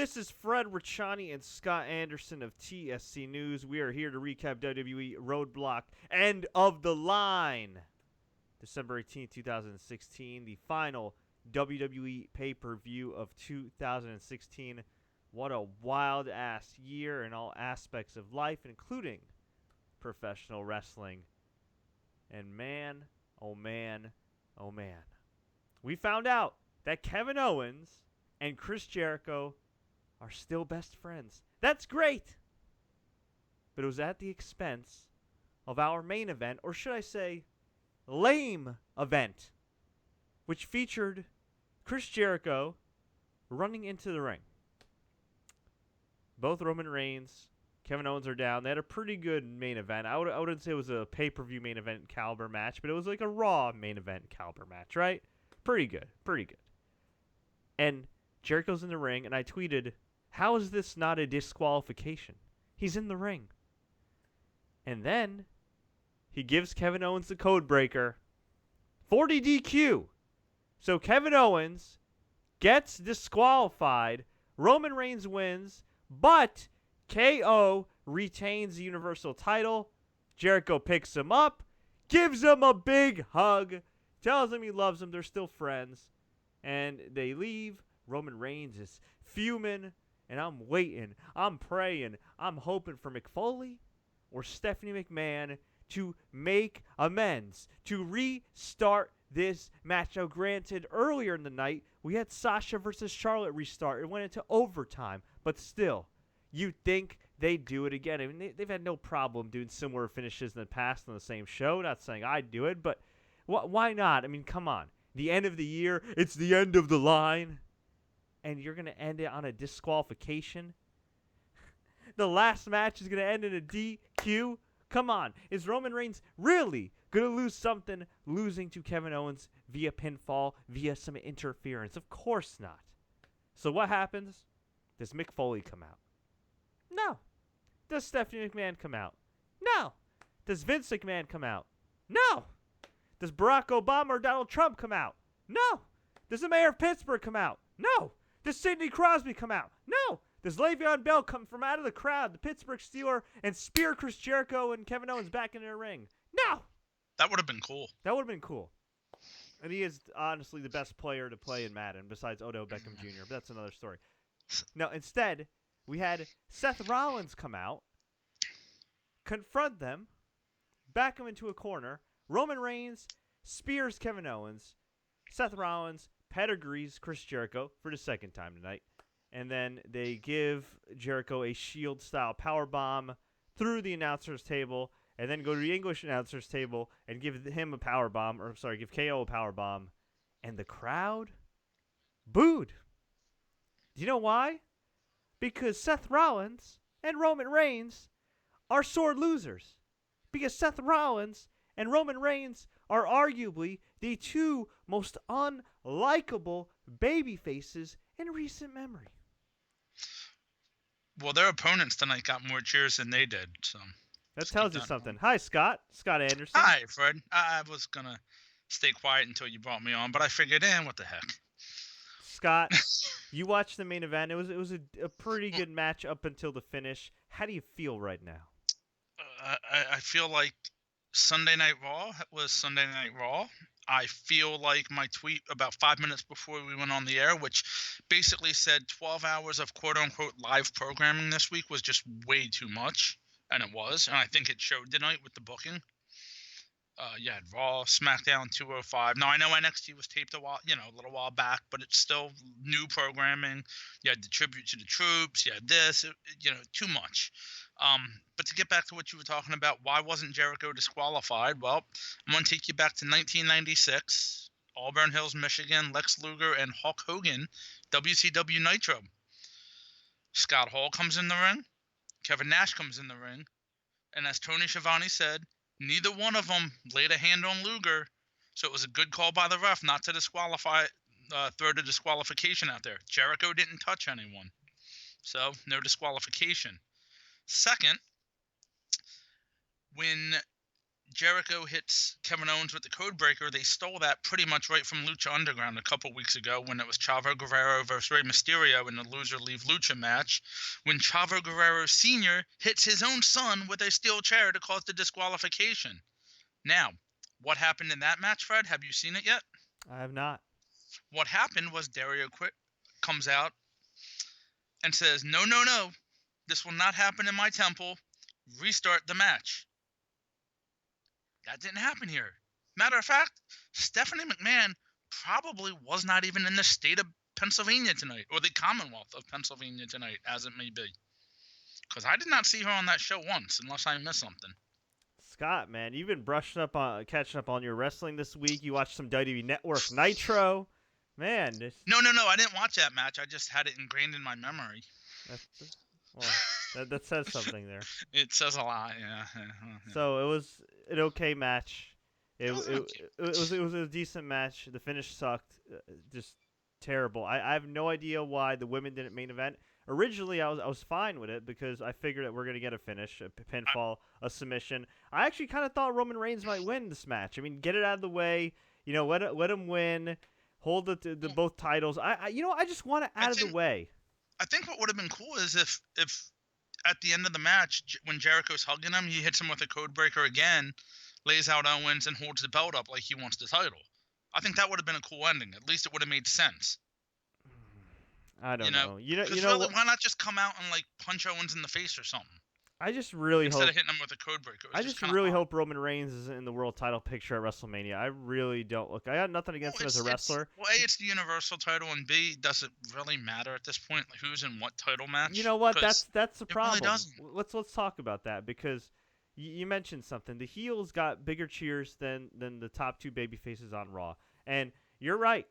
This is Fred Ricciani and Scott Anderson of TSC News. We are here to recap WWE Roadblock End of the Line. December 18th, 2016, the final WWE pay-per-view of 2016. What a wild-ass year in all aspects of life, including professional wrestling. And man, oh man, oh man. We found out that Kevin Owens and Chris Jericho are still best friends. That's great! But it was at the expense of our main event, or should I say, lame event, which featured Chris Jericho running into the ring. Both Roman Reigns, Kevin Owens are down. They had a pretty good main event. I wouldn't say it was a pay-per-view main event caliber match, but it was like a Raw main event caliber match, right? Pretty good. And Jericho's in the ring, and I tweeted, how is this not a disqualification? He's in the ring. And then he gives Kevin Owens the code breaker. 40 DQ. So Kevin Owens gets disqualified. Roman Reigns wins, but KO retains the Universal title. Jericho picks him up, gives him a big hug, tells him he loves him. They're still friends. And they leave. Roman Reigns is fuming. And I'm waiting, I'm praying, I'm hoping for Mick Foley or Stephanie McMahon to make amends, to restart this match. Now, granted, earlier in the night, we had Sasha versus Charlotte restart. It went into overtime, but still, you'd think they'd do it again. I mean, they've had no problem doing similar finishes in the past on the same show. Not saying I'd do it, but why not? I mean, come on. The end of the year, it's the end of the line. And you're going to end it on a disqualification? The last match is going to end in a DQ? Come on. Is Roman Reigns really going to lose something losing to Kevin Owens via pinfall, via some interference? Of course not. So what happens? Does Mick Foley come out? No. Does Stephanie McMahon come out? No. Does Vince McMahon come out? No. Does Barack Obama or Donald Trump come out? No. Does the mayor of Pittsburgh come out? No. Does Sidney Crosby come out? No. Does Le'Veon Bell come from out of the crowd, the Pittsburgh Steeler, and spear Chris Jericho and Kevin Owens back in their ring? No. That would have been cool. That would have been cool. And he is honestly the best player to play in Madden besides Odell Beckham Jr., but that's another story. No, instead, we had Seth Rollins come out, confront them, back him into a corner. Roman Reigns spears Kevin Owens. Seth Rollins pedigrees Chris Jericho for the second time tonight. And then they give Jericho a Shield-style powerbomb through the announcer's table, and then go to the English announcer's table and give him a powerbomb, give KO a powerbomb. And the crowd booed. Do you know why? Because Seth Rollins and Roman Reigns are sore losers. Because Seth Rollins and Roman Reigns are arguably the two most unlikable baby faces in recent memory. Well, their opponents tonight got more cheers than they did, so that tells you something. Hi, Scott. Scott Anderson. Hi, Fred. I was gonna stay quiet until you brought me on, but I figured, what the heck? Scott, you watched the main event. It was a pretty good match up until the finish. How do you feel right now? I feel like Sunday Night Raw was Sunday Night Raw. I feel like my tweet about 5 minutes before we went on the air, which basically said 12 hours of quote-unquote live programming this week was just way too much, and it was. And I think it showed tonight with the booking. You had Raw, Smackdown, 205. Now, I know NXT was taped a little while back, but it's still new programming. You had the tribute to the troops. You had this, too much. But to get back to what you were talking about, why wasn't Jericho disqualified? Well, I'm going to take you back to 1996, Auburn Hills, Michigan, Lex Luger and Hulk Hogan, WCW Nitro. Scott Hall comes in the ring. Kevin Nash comes in the ring. And as Tony Schiavone said, neither one of them laid a hand on Luger. So it was a good call by the ref not to throw the disqualification out there. Jericho didn't touch anyone. So no disqualification. Second, when Jericho hits Kevin Owens with the code breaker, they stole that pretty much right from Lucha Underground a couple weeks ago when it was Chavo Guerrero versus Rey Mysterio in the loser leave Lucha match, when Chavo Guerrero Sr. hits his own son with a steel chair to cause the disqualification. Now, what happened in that match, Fred? Have you seen it yet? I have not. What happened was Dario comes out and says, "No, no, no, this will not happen in my temple. Restart the match." That didn't happen here. Matter of fact, Stephanie McMahon probably was not even in the state of Pennsylvania tonight, or the Commonwealth of Pennsylvania tonight, as it may be. Because I did not see her on that show once, unless I missed something. Scott, man, you've been catching up on your wrestling this week. You watched some WWE Network Nitro. Man, No, I didn't watch that match. I just had it ingrained in my memory. That says something there. It says a lot, yeah. So it was an okay match. It was a decent match. The finish sucked, just terrible. I have no idea why the women didn't main event. Originally, I was fine with it because I figured that we're gonna get a finish, a pinfall, a submission. I actually kind of thought Roman Reigns might win this match. I mean, get it out of the way. You know, let him win. Hold the both titles. I just want it out of the way. I think what would have been cool is if at the end of the match, when Jericho's hugging him, he hits him with a code breaker again, lays out Owens, and holds the belt up like he wants the title. I think that would have been a cool ending. At least it would have made sense. I don't know. Really, why not just come out and like punch Owens in the face or something? I just really instead of hitting him with a code breaker. I just really hope Roman Reigns is in the world title picture at WrestleMania. I really don't. Look, I got nothing against him as a wrestler. A, it's the Universal title, and B, does it really matter at this point? Like, who's in what title match? You know what? That's the problem. Really doesn't. Let's talk about that because you mentioned something. The heels got bigger cheers than the top two babyfaces on Raw, and you're right.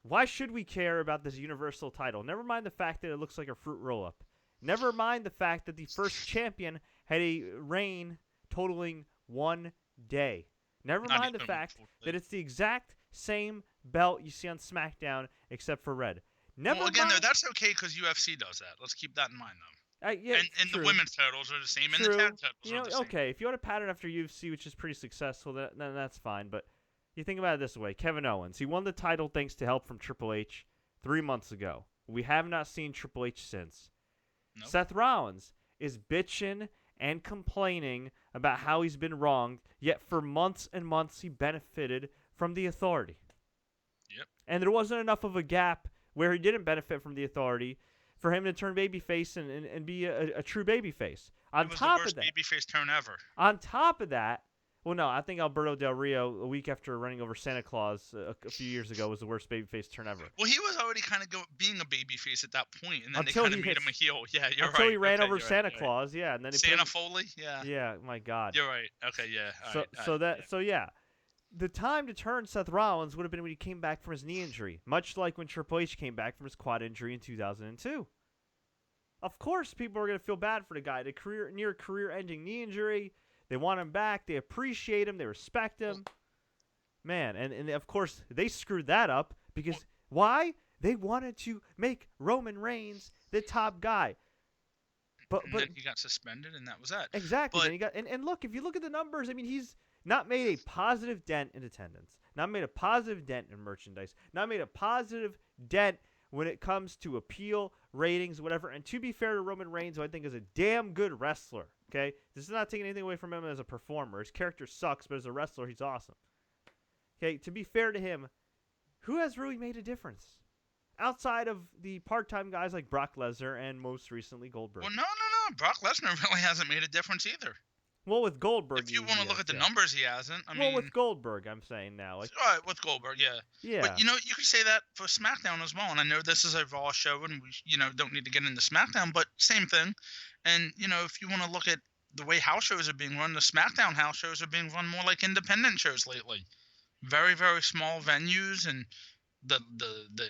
Why should we care about this Universal title? Never mind the fact that it looks like a fruit roll-up. Never mind the fact that the first champion had a reign totaling 1 day. Never mind the fact that it's the exact same belt you see on SmackDown except for red. That's okay because UFC does that. Let's keep that in mind, though. Yeah, and the women's titles are the same, and the tag titles are the same. Okay, if you want to pattern after UFC, which is pretty successful, then that's fine. But you think about it this way. Kevin Owens, he won the title thanks to help from Triple H 3 months ago. We have not seen Triple H since. Nope. Seth Rollins is bitching and complaining about how he's been wronged, yet for months and months he benefited from the authority. Yep. And there wasn't enough of a gap where he didn't benefit from the authority for him to turn babyface and be a true babyface. It was the worst babyface turn ever. On top of that, well, no, I think Alberto Del Rio, a week after running over Santa Claus a few years ago, was the worst babyface turn ever. Well, he was already kind of being a babyface at that point, and then they kind of made him a heel. Yeah, you're right. Until he ran over Santa Claus, yeah, and then Santa Foley, yeah. Yeah, my God. You're right. Okay, yeah. The time to turn Seth Rollins would have been when he came back from his knee injury, much like when Triple H came back from his quad injury in 2002. Of course, people are going to feel bad for the guy. The near career-ending knee injury. They want him back. They appreciate him. They respect him. Man, and of course, they screwed that up because why? They wanted to make Roman Reigns the top guy. But then he got suspended, and that was that. Exactly. And look, if you look at the numbers, I mean, he's not made a positive dent in attendance, not made a positive dent in merchandise, not made a positive dent when it comes to appeal, ratings, whatever. And to be fair to Roman Reigns, who I think is a damn good wrestler, okay? This is not taking anything away from him as a performer. His character sucks, but as a wrestler, he's awesome. Okay, to be fair to him, who has really made a difference? Outside of the part-time guys like Brock Lesnar and most recently Goldberg. Well, no. Brock Lesnar really hasn't made a difference either. Well, with Goldberg, if you want to look at the numbers, he hasn't. With Goldberg, I'm saying now. All right, with Goldberg, yeah. Yeah. But you could say that for SmackDown as well. And I know this is a Raw show, and we don't need to get into SmackDown, but same thing. And if you want to look at the way house shows are being run, the SmackDown house shows are being run more like independent shows lately. Very, very small venues and the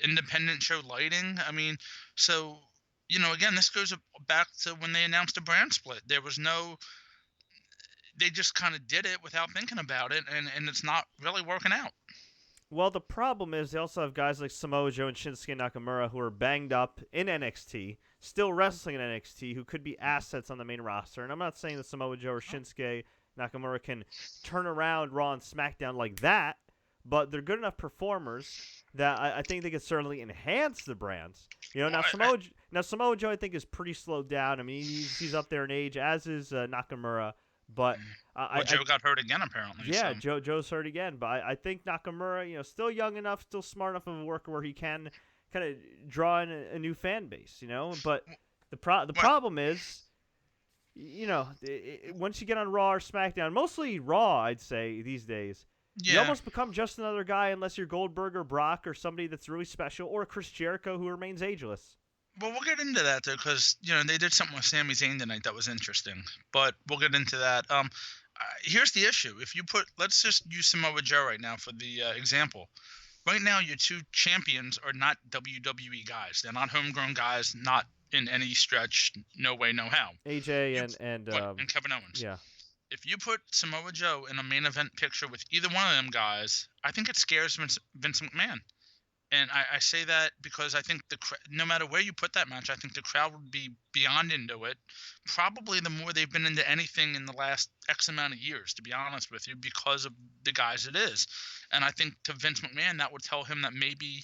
independent show lighting. I mean, so again, this goes back to when they announced a brand split. There was no. They just kind of did it without thinking about it, and it's not really working out. Well, the problem is they also have guys like Samoa Joe and Shinsuke Nakamura who are banged up in NXT, still wrestling in NXT, who could be assets on the main roster. And I'm not saying that Samoa Joe or Shinsuke Nakamura can turn around Raw and SmackDown like that, but they're good enough performers that I think they can certainly enhance the brands. You know, now Samoa Joe I think is pretty slowed down. I mean, he's up there in age, as is Nakamura. But Joe got hurt again apparently. Yeah, so. Joe's hurt again. But I think Nakamura, you know, still young enough, still smart enough of a worker where he can kind of draw in a new fan base. You know, but the problem is, you know, once you get on Raw or SmackDown, mostly Raw, I'd say these days. Yeah. You almost become just another guy unless you're Goldberg or Brock or somebody that's really special, or Chris Jericho who remains ageless. Well, we'll get into that though, because they did something with Sami Zayn tonight that was interesting. But we'll get into that. Here's the issue: let's just use Samoa Joe right now for the example. Right now, your two champions are not WWE guys. They're not homegrown guys. Not in any stretch. No way, no how. AJ and Kevin Owens. Yeah. If you put Samoa Joe in a main event picture with either one of them guys, I think it scares Vince McMahon. And I say that because I think no matter where you put that match, I think the crowd would be beyond into it. Probably the more they've been into anything in the last X amount of years, to be honest with you, because of the guys it is. And I think to Vince McMahon, that would tell him that maybe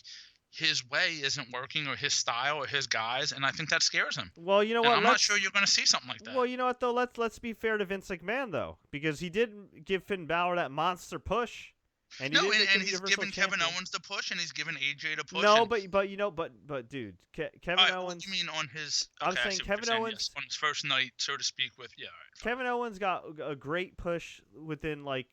his way isn't working, or his style, or his guys, and I think that scares him. Well, you know what? I'm not sure you're going to see something like that. Well, you know what though? Let's be fair to Vince McMahon though, because he did give Finn Balor that monster push, and he's given Kevin Owens the push, and he's given AJ the push. No, but dude, Kevin Owens. What do you mean on his? I'm saying Kevin Owens yes, on his first night, so to speak. With Kevin Owens got a great push within like.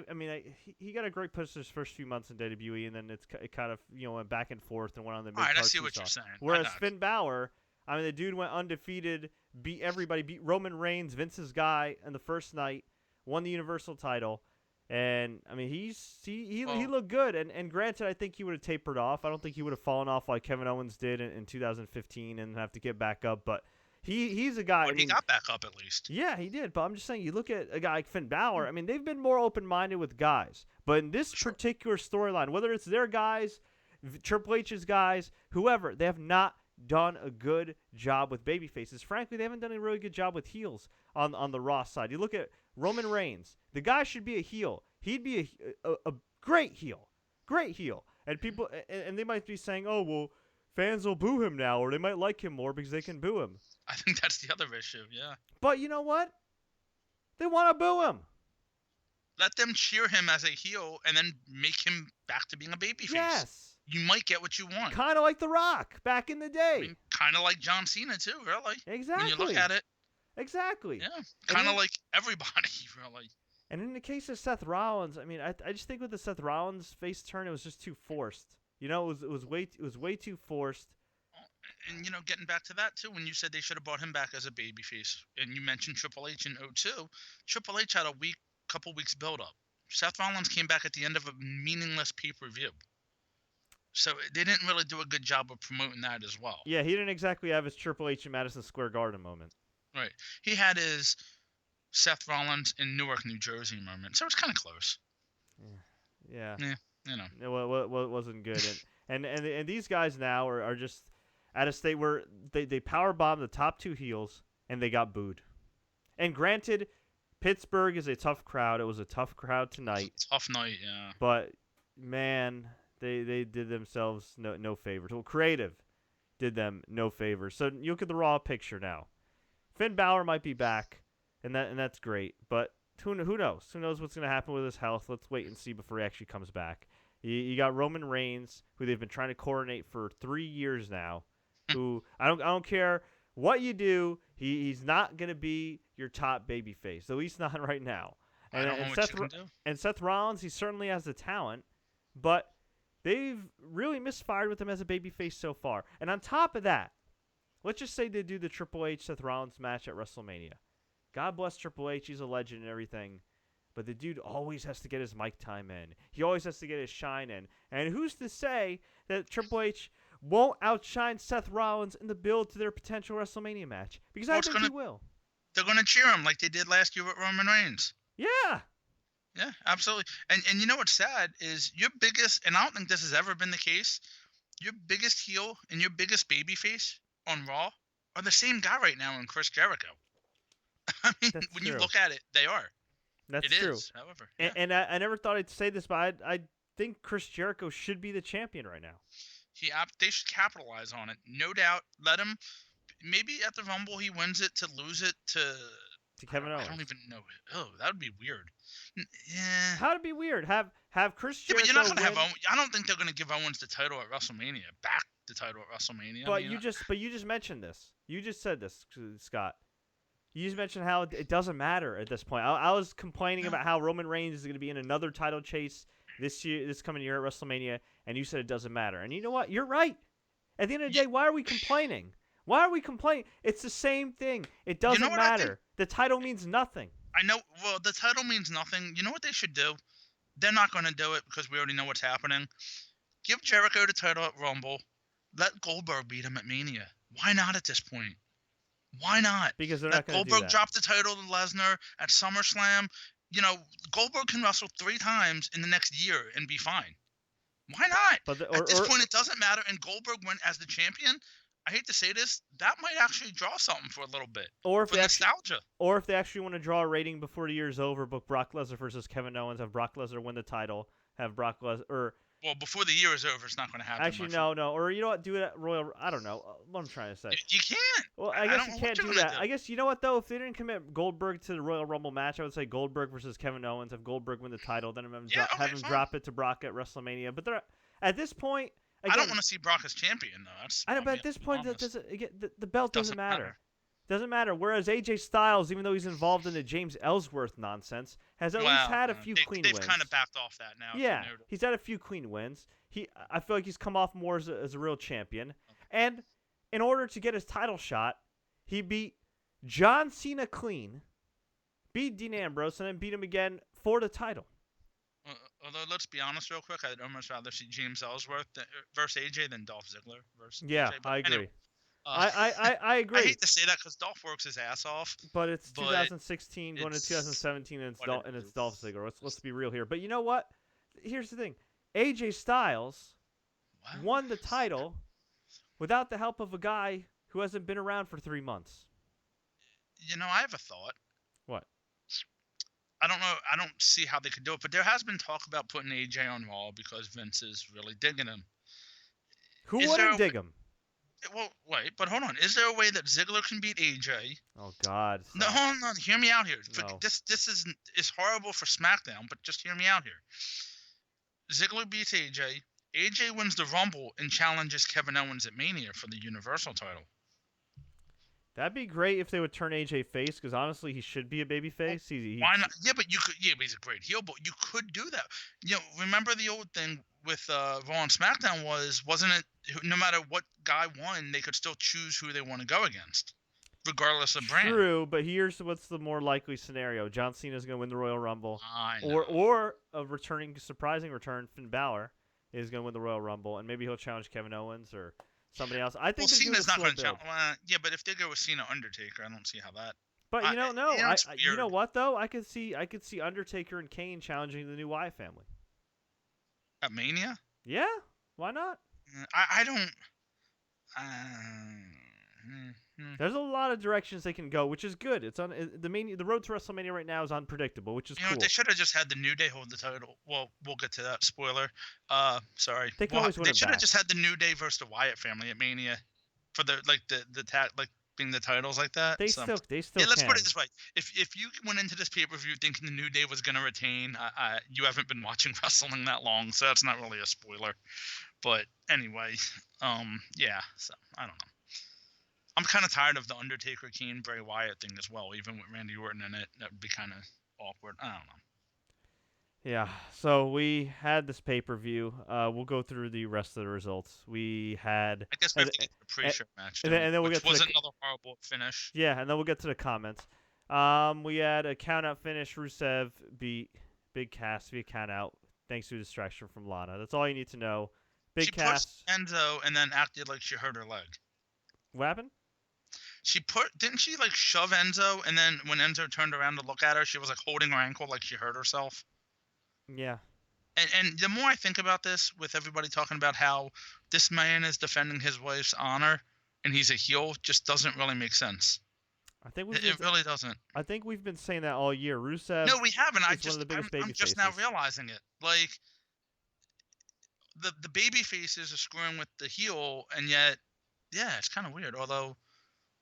I mean, he got a great push his first few months in WWE, and then it kind of went back and forth and went on the. All right, I see what you're saying. Whereas Finn Balor, I mean, the dude went undefeated, beat everybody, beat Roman Reigns, Vince's guy, in the first night, won the Universal title, and I mean, he looked good. And granted, I think he would have tapered off. I don't think he would have fallen off like Kevin Owens did in 2015 and have to get back up, but. He's a guy. But he got back up at least. Yeah, he did. But I'm just saying, you look at a guy like Finn Balor. I mean, they've been more open-minded with guys. But in this particular storyline, whether it's their guys, Triple H's guys, whoever, they have not done a good job with babyfaces. Frankly, they haven't done a really good job with heels on the Raw side. You look at Roman Reigns. The guy should be a heel. He'd be a great heel. Great heel. And people, and they might be saying, oh, well, fans will boo him now, or they might like him more because they can boo him. I think that's the other issue, yeah. But you know what? They want to boo him. Let them cheer him as a heel and then make him back to being a babyface. Yes. You might get what you want. Kind of like The Rock back in the day. I mean, kind of like John Cena, too, really. Exactly. When you look at it. Exactly. Yeah. Kind of like everybody, really. And in the case of Seth Rollins, I mean, I just think with the Seth Rollins face turn, it was just too forced. You know, it was way too forced. And, getting back to that, too, when you said they should have brought him back as a babyface, and you mentioned Triple H in 2002, Triple H had a couple weeks build-up. Seth Rollins came back at the end of a meaningless pay-per-view. So they didn't really do a good job of promoting that as well. Yeah, he didn't exactly have his Triple H in Madison Square Garden moment. Right. He had his Seth Rollins in Newark, New Jersey moment, so it was kind of close. Yeah. It wasn't good. And these guys now are just at a state where they powerbombed the top two heels and they got booed. And granted, Pittsburgh is a tough crowd. It was a tough crowd tonight. Tough night, yeah. But man, they did themselves no favors. Well, creative did them no favors. So you look at the Raw picture now. Finn Balor might be back, and that's great. But who knows? Who knows what's going to happen with his health? Let's wait and see before he actually comes back. You got Roman Reigns, who they've been trying to coordinate for 3 years now. Who I don't care what you do, he's not gonna be your top babyface. At least not right now. And Seth Rollins, he certainly has the talent, but they've really misfired with him as a babyface so far. And on top of that, let's just say they do the Triple H Seth Rollins match at WrestleMania. God bless Triple H, he's a legend and everything. But the dude always has to get his mic time in. He always has to get his shine in. And who's to say that Triple H won't outshine Seth Rollins in the build to their potential WrestleMania match? Because I think he will. They're going to cheer him like they did last year with Roman Reigns. Yeah. Yeah, absolutely. And you know what's sad is your biggest, and I don't think this has ever been the case, your biggest heel and your biggest babyface on Raw are the same guy right now in Chris Jericho. I mean, when you look at it, they are. That's It true. is, however. Yeah. And I never thought I'd say this, but I think Chris Jericho should be the champion right now. They should capitalize on it. No doubt. Let him. Maybe at the Rumble he wins it to lose it to Kevin Owens. I don't even know. Oh, that would be weird. Yeah. How'd it be weird? Have Chris Jericho But you're not gonna win, have Owens. I don't think they're gonna give Owens the title at WrestleMania. Back the title at WrestleMania. But you just mentioned this. You just said this, Scott. You just mentioned how it doesn't matter at this point. I was complaining about how Roman Reigns is going to be in another title chase this coming year at WrestleMania, and you said it doesn't matter. And you know what? You're right. At the end of the day, why are we complaining? Why are we complaining? It's the same thing. It doesn't matter. The title means nothing. I know. Well, the title means nothing. You know what they should do? They're not going to do it because we already know what's happening. Give Jericho the title at Rumble. Let Goldberg beat him at Mania. Why not at this point? Why not? Because they're not going to do that. Goldberg dropped the title to Lesnar at SummerSlam. You know, Goldberg can wrestle 3 times in the next year and be fine. Why not? At this point, it doesn't matter. And Goldberg went as the champion. I hate to say this, that might actually draw something for a little bit. Or if for nostalgia. Or if they actually want to draw a rating before the year's over, book Brock Lesnar versus Kevin Owens, have Brock Lesnar win the title, have Brock Lesnar Well, before the year is over, it's not going to happen. Actually, no. Or you know what? Do it at Royal. I don't know what I'm trying to say. You can't. Well, I guess you can't do that. I guess you know what though? If they didn't commit Goldberg to the Royal Rumble match, I would say Goldberg versus Kevin Owens. Have Goldberg win the title, then have him drop it to Brock at WrestleMania. But they're at this point. Again, I don't want to see Brock as champion though. I know, but at this point, the belt doesn't matter. Doesn't matter. Whereas AJ Styles, even though he's involved in the James Ellsworth nonsense, has at least had a few clean wins. They've kind of backed off that now. Yeah, he's had a few clean wins. I feel like he's come off more as a real champion. And in order to get his title shot, he beat John Cena clean, beat Dean Ambrose, and then beat him again for the title. Although, let's be honest real quick, I'd almost rather see James Ellsworth versus AJ than Dolph Ziggler versus AJ. I agree. Anyway, I agree. I hate to say that because Dolph works his ass off. But it's 2016 going to 2017, and it's Dolph Ziggler. Let's be real here. But you know what? Here's the thing. AJ Styles won the title without the help of a guy who hasn't been around for 3 months. You know, I have a thought. What? I don't know. I don't see how they could do it, but there has been talk about putting AJ on Raw because Vince is really digging him. Who wouldn't dig him? Well, wait, but hold on. Is there a way that Ziggler can beat AJ? Oh God! No, hold on. Hear me out here. No. This is horrible for SmackDown, but just hear me out here. Ziggler beats AJ. AJ wins the Rumble and challenges Kevin Owens at Mania for the Universal title. That'd be great if they would turn AJ face, because honestly, he should be a baby face. Why not? Yeah, but you could. Yeah, but he's a great heel. But you could do that. You know, remember the old thing with Raw and SmackDown wasn't it? No matter what guy won, they could still choose who they want to go against, regardless of brand. True, but here's what's the more likely scenario: John Cena is going to win the Royal Rumble, I know. or a surprising return, Finn Balor is going to win the Royal Rumble, and maybe he'll challenge Kevin Owens or somebody else. I think Cena's not going to challenge. Yeah, but if they go with Cena Undertaker, I don't see how that. But you don't know. You know what though? I could see Undertaker and Kane challenging the new Wyatt family at Mania. Yeah, why not? I don't. There's a lot of directions they can go, which is good. It's on the road to WrestleMania right now is unpredictable, which is cool. They should have just had the New Day hold the title. Well, we'll get to that. Spoiler. Sorry. They should have just had the New Day versus the Wyatt family at Mania for the being the titles like that. They still yeah, let's put it this way. If you went into this pay-per-view thinking the New Day was going to retain, you haven't been watching wrestling that long, so that's not really a spoiler. But anyway, yeah, so I don't know. I'm kind of tired of the Undertaker, Kane, Bray Wyatt thing as well. Even with Randy Orton in it, that would be kind of awkward. I don't know. Yeah, so we had this pay-per-view. We'll go through the rest of the results. We had... I guess we have to get to the pre-show match, and then we'll which get to was another horrible finish. Yeah, and then we'll get to the comments. We had a count-out finish. Rusev beat Big Cass via count-out thanks to a distraction from Lana. That's all you need to know. She pushed Enzo and then acted like she hurt her leg. What happened? Didn't she like shove Enzo, and then when Enzo turned around to look at her, she was like holding her ankle like she hurt herself. Yeah. And the more I think about this, with everybody talking about how this man is defending his wife's honor and he's a heel, just doesn't really make sense. I think It really doesn't. I think we've been saying that all year. Rusev No, we haven't. is one of the biggest baby I'm just faces. now realizing it. Like the baby faces are screwing with the heel, and yet, yeah, it's kind of weird. Although,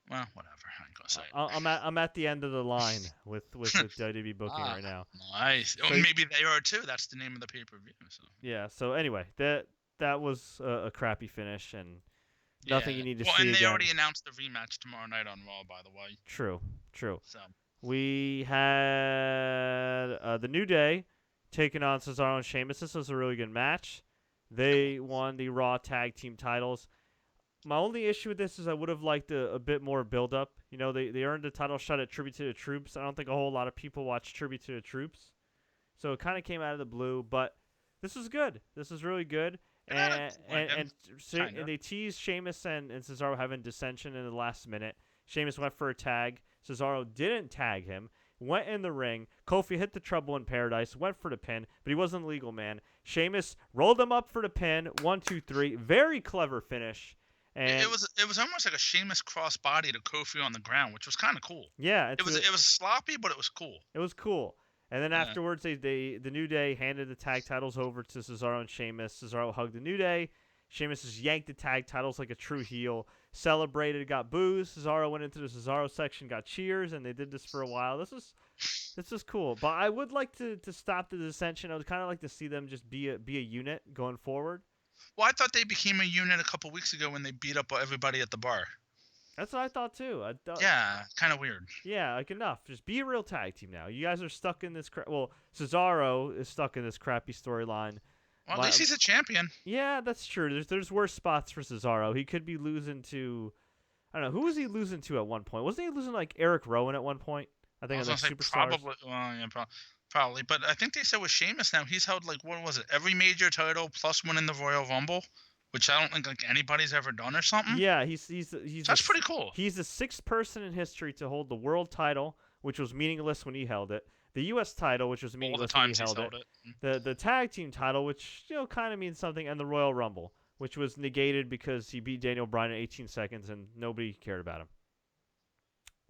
well, whatever. I ain't gonna say it. I'm at the end of the line with WWE booking right now. Nice. So, maybe they are too. That's the name of the pay-per-view. So. Yeah. So anyway, that was a crappy finish and nothing you need to see and they again. already announced the rematch tomorrow night on Raw, by the way. True. So We had the New Day taking on Cesaro and Sheamus. This was a really good match. They won the Raw Tag Team titles. My only issue with this is I would have liked a bit more build-up. You know, they earned the title shot at Tribute to the Troops. I don't think a whole lot of people watch Tribute to the Troops. So it kind of came out of the blue, but this was good. This was really good. And they teased Sheamus and Cesaro having dissension in the last minute. Sheamus went for a tag. Cesaro didn't tag him. Went in the ring. Kofi hit the Trouble in Paradise. Went for the pin, but he wasn't legal, man. Sheamus rolled him up for the pin. 1, 2, 3. Very clever finish. And it was almost like a Sheamus crossbody to Kofi on the ground, which was kind of cool. Yeah, it was sloppy, but it was cool. It was cool. And then afterwards, the New Day handed the tag titles over to Cesaro and Sheamus. Cesaro hugged the New Day. Sheamus just yanked the tag titles like a true heel. Celebrated, got boos. Cesaro went into the Cesaro section, got cheers, and they did this for a while. This is cool. But I would like to stop the dissension. I would kind of like to see them just be a unit going forward. Well, I thought they became a unit a couple weeks ago when they beat up everybody at the bar. That's what I thought too. Yeah, kind of weird. Yeah, like enough. Just be a real tag team now. You guys are stuck in this. Well, Cesaro is stuck in this crappy storyline. Well, at least he's a champion. Yeah, that's true. There's worse spots for Cesaro. He could be losing to, I don't know, who was he losing to at one point? Wasn't he losing like Eric Rowan at one point? I think it was like Superstars. Probably. Well, yeah, probably. But I think they said with Sheamus now he's held like what was it? Every major title plus winning the Royal Rumble, which I don't think like anybody's ever done or something. Yeah, he's that's pretty cool. He's the 6th person in history to hold the world title, which was meaningless when he held it. The U.S. title, which was meaningless when he held it. The tag team title, which kind of means something, and the Royal Rumble, which was negated because he beat Daniel Bryan in 18 seconds and nobody cared about him.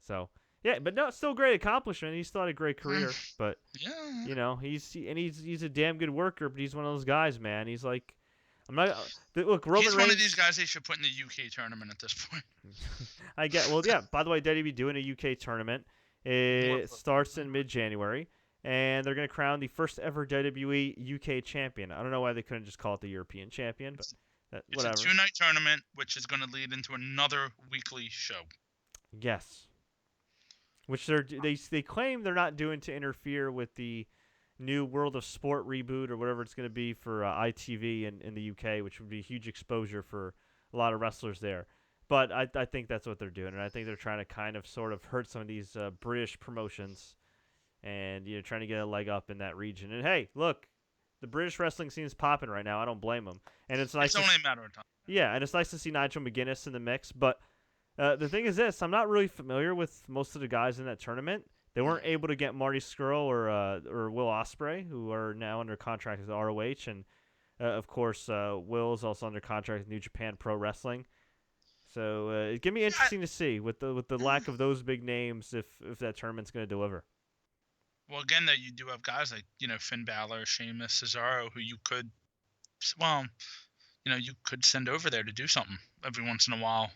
So yeah, but no, still a great accomplishment. He still had a great career, but yeah, he's a damn good worker. But he's one of those guys, man. He's like, look, Roman He's Reigns, one of these guys they should put in the UK tournament at this point. I get. Well, yeah. By the way, WWE doing a UK tournament. It starts in mid-January, and they're going to crown the first ever WWE UK champion. I don't know why they couldn't just call it the European champion, but whatever. It's a 2-night tournament, which is going to lead into another weekly show. Yes. Which they claim they're not doing to interfere with the new World of Sport reboot or whatever it's going to be for ITV in the UK, which would be huge exposure for a lot of wrestlers there. But I think that's what they're doing, and I think they're trying to kind of sort of hurt some of these British promotions and trying to get a leg up in that region. And hey, look, the British wrestling scene is popping right now. I don't blame them. And it's nice. It's only a matter of time. Yeah, and it's nice to see Nigel McGuinness in the mix. But the thing is this, I'm not really familiar with most of the guys in that tournament. They weren't able to get Marty Scurll or Will Ospreay, who are now under contract with ROH. And, of course, Will is also under contract with New Japan Pro Wrestling. So it's going to be interesting to see with the lack of those big names if that tournament's going to deliver. Well, again, though, you do have guys like, Finn Balor, Sheamus, Cesaro, who you could send over there to do something every once in a while.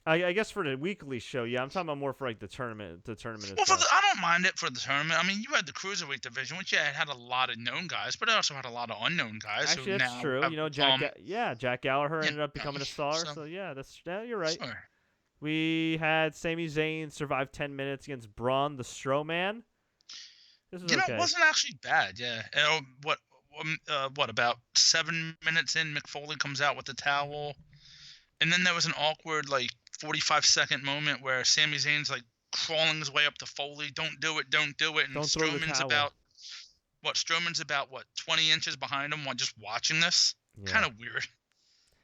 I guess for the weekly show, yeah. I'm talking about more for like the tournament. Well, I don't mind it for the tournament. I mean, you had the cruiserweight division, which had a lot of known guys, but it also had a lot of unknown guys. Actually, that's true. Jack Gallagher ended up becoming a star. So yeah, you're right. Sure. We had Sami Zayn survive 10 minutes against Braun the Strowman. This was okay. It wasn't actually bad. Yeah. What about 7 minutes in, Mick Foley comes out with the towel, and then there was an awkward 45-second moment where Sami Zayn's crawling his way up to Foley. Don't do it. And Strowman's about 20 inches behind him while just watching this. Yeah. Kind of weird.